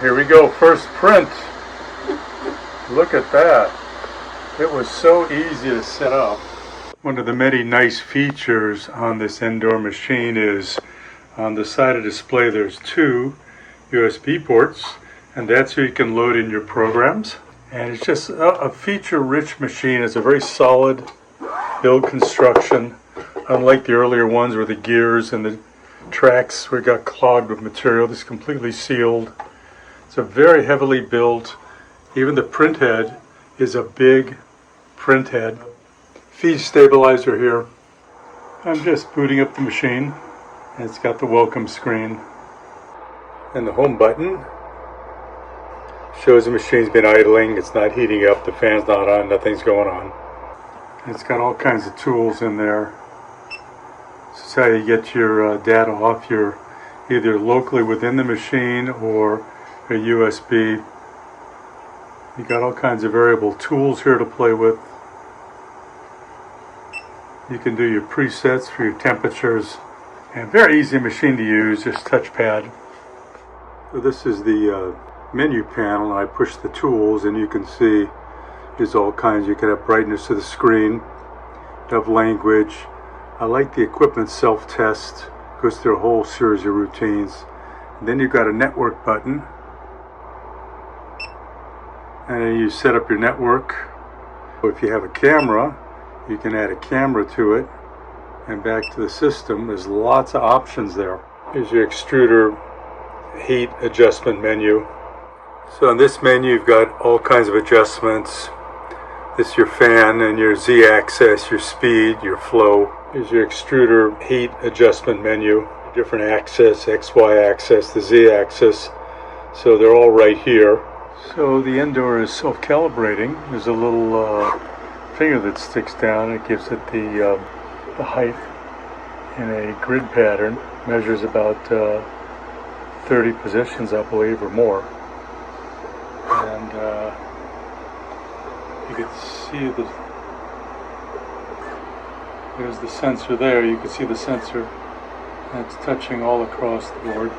Here we go, first print. Look at that. It was so easy to set up. One of the many nice features on this Endor machine is on the side of the display there's two USB ports, and that's where you can load in your programs. And it's just a feature-rich machine. It's a very solid build construction, unlike the earlier ones where the gears and the tracks got clogged with material. This is completely sealed. It's a very heavily built. Even the print head is a big print head. Feed stabilizer here. I'm just booting up the machine, and it's got the welcome screen. And the home button shows the machine's been idling, it's not heating up, the fan's not on, nothing's going on. And it's got all kinds of tools in there. This is how you get your data off your either locally within the machine or a USB. You got all kinds of variable tools here to play with. You can do your presets for your temperatures, and very easy machine to use, just touchpad. So this is the menu panel, and I push the tools and you can see there's all kinds. You can have brightness of the screen, you have language. I like the equipment self-test, goes through a whole series of routines. And then you've got a network button, and then you set up your network. If you have a camera, you can add a camera to it and back to the system. There's lots of options there. Here's your extruder heat adjustment menu. So on this menu you've got all kinds of adjustments. This is your fan and your Z-axis, your speed, your flow. Here's your extruder heat adjustment menu. Different axis, X, Y axis, the Z-axis. So they're all right here. So the Endor is self-calibrating. There's a little finger that sticks down. It gives it the height in a grid pattern. Measures about 30 positions, I believe, or more. And you can see there's the sensor there. You can see the sensor that's touching all across the board.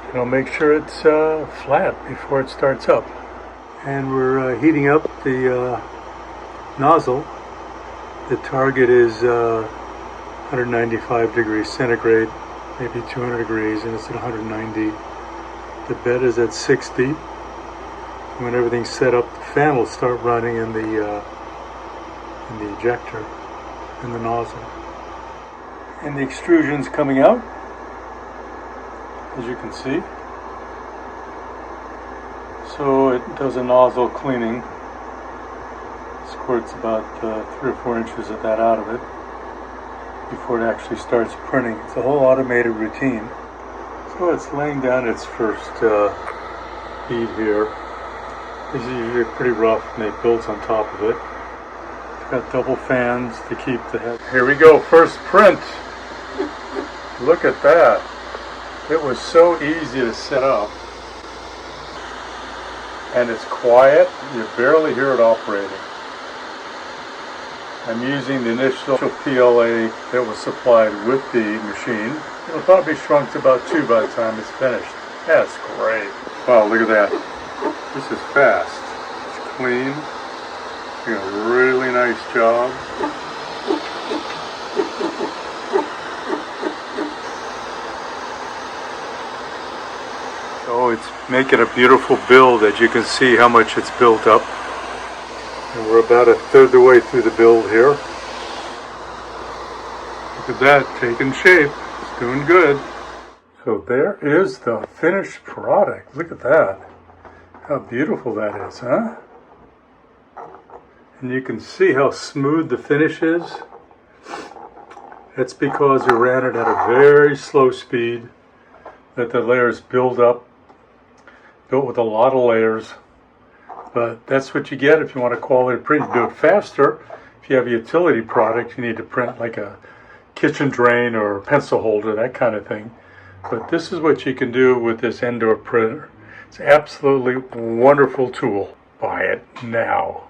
And I'll make sure it's flat before it starts up. And we're heating up the nozzle. The target is 195 degrees centigrade, maybe 200 degrees, and it's at 190. The bed is at 60. When everything's set up, the fan will start running in the ejector, in the nozzle. And the extrusion's coming out, as you can see. So it does a nozzle cleaning. Squirts about 3 or 4 inches of that out of it before it actually starts printing. It's a whole automated routine. So it's laying down its first bead here. This is usually pretty rough, and it builds on top of it. It's got double fans to keep the head. Here we go, first print. Look at that. It was so easy to set up. And it's quiet, you barely hear it operating. I'm using the initial PLA that was supplied with the machine. It'll probably shrunk to about 2 by the time it's finished. That's great. Wow, look at that. This is fast. It's clean. Doing a really nice job. So it's making a beautiful build. As you can see how much it's built up. And we're about 1/3 of the way through the build here. Look at that, taking shape. It's doing good. So there is the finished product. Look at that. How beautiful that is, huh? And you can see how smooth the finish is. That's because we ran it at a very slow speed. Let the layers build up. Built with a lot of layers. But that's what you get if you want a quality print. You do it faster. If you have a utility product, you need to print like a kitchen drain or a pencil holder, that kind of thing. But this is what you can do with this Endor printer. It's an absolutely wonderful tool. Buy it now.